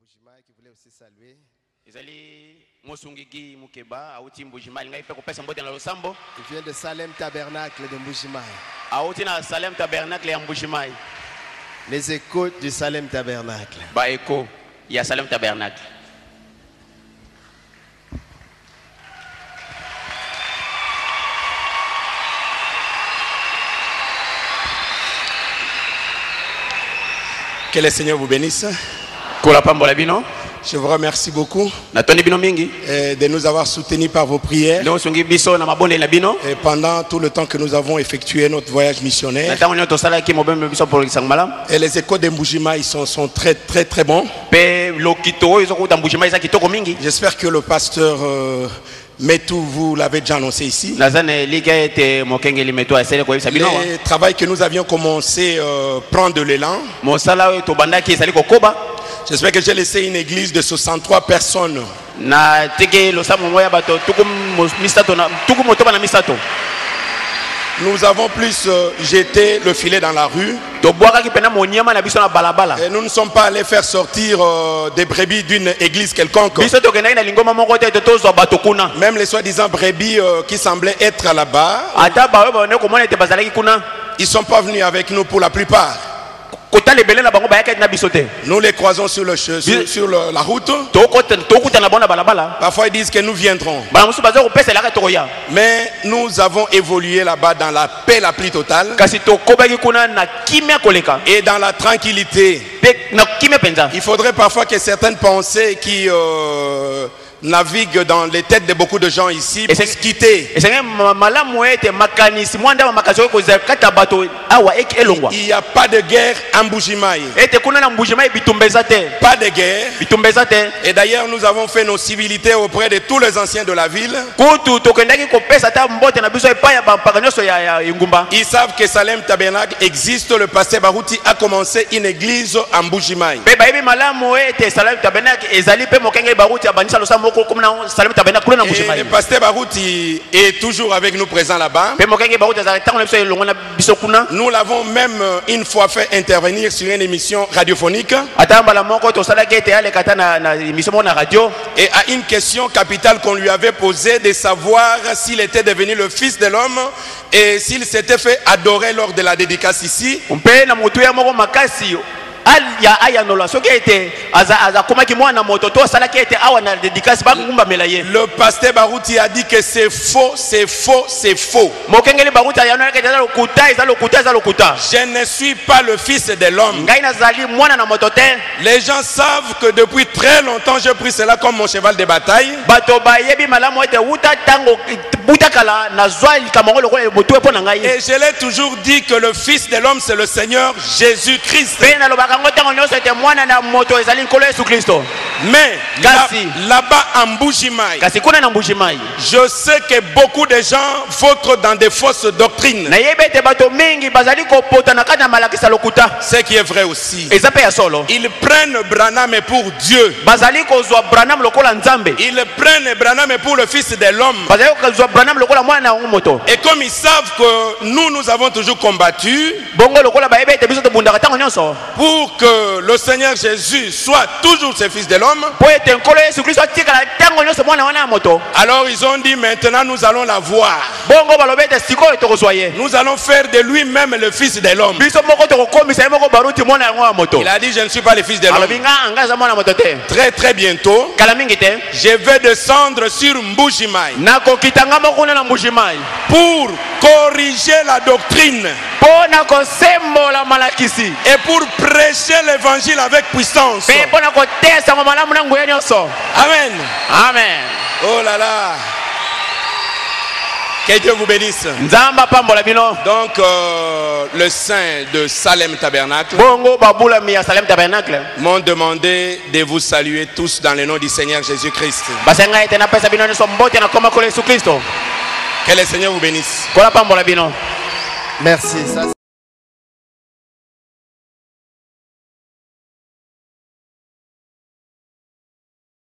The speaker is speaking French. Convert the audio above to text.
Mbujimai qui voulait aussi saluer. Il vient de Salem Tabernacle de Mbujimai. Les échos du Salem Tabernacle. Il y a Salem Tabernacle. Que le Seigneur vous bénisse. Je vous remercie beaucoup de nous avoir soutenus par vos prières et pendant tout le temps que nous avons effectué notre voyage missionnaire. Et les échos de Mbujimai sont très très bons. J'espère que le pasteur Metou, vous l'avez déjà annoncé ici. Le travail que nous avions commencé prend de l'élan. J'espère que j'ai laissé une église de 63 personnes. Nous avons plus jeté le filet dans la rue. Et nous ne sommes pas allés faire sortir des brebis d'une église quelconque. Même les soi-disant brebis qui semblaient être là-bas, ils ne sont pas venus avec nous pour la plupart. Nous les croisons sur la route. Parfois ils disent que nous viendrons. Mais nous avons évolué là-bas dans la paix la plus totale et dans la tranquillité. Il faudrait parfois que certaines pensées qui navigue dans les têtes de beaucoup de gens ici puissent quitter. Il n'y a pas de guerre en Mbujimai. Pas de guerre. Et d'ailleurs nous avons fait nos civilités auprès de tous les anciens de la ville. Ils savent que Salem Tabernacle existe. Le pasteur Barouti a commencé une église en Mbujimai. Et le pasteur Barouti est toujours avec nous présent là-bas. Nous l'avons même une fois fait intervenir sur une émission radiophonique. Et à une question capitale qu'on lui avait posée de savoir s'il était devenu le fils de l'homme et s'il s'était fait adorer lors de la dédicace ici. Le pasteur Barouti a dit que c'est faux, c'est faux, c'est faux. Je ne suis pas le fils de l'homme. Les gens savent que depuis très longtemps j'ai pris cela comme mon cheval de bataille. Et je l'ai toujours dit que le fils de l'homme c'est le Seigneur Jésus-Christ. Mais là-bas en Mbujimai, je sais que beaucoup de gens vautrent dans des fausses doctrines. Ce qui est vrai aussi. Ils prennent Branham pour Dieu. Ils prennent Branham pour le fils de l'homme. Et comme ils savent que nous avons toujours combattu pour que le Seigneur Jésus soit toujours ce fils de l'homme, alors ils ont dit maintenant nous allons la voir. Nous allons faire de lui-même le fils de l'homme. Il a dit je ne suis pas le fils de l'homme. Très très bientôt je vais descendre sur Mbujimai pour corriger la doctrine et pour prêcher l'évangile avec puissance. Amen. Amen. Oh là là. Que Dieu vous bénisse. Donc le saint de Salem Tabernacle m'ont demandé de vous saluer tous dans le nom du Seigneur Jésus-Christ. Que le Seigneur vous bénisse. Merci.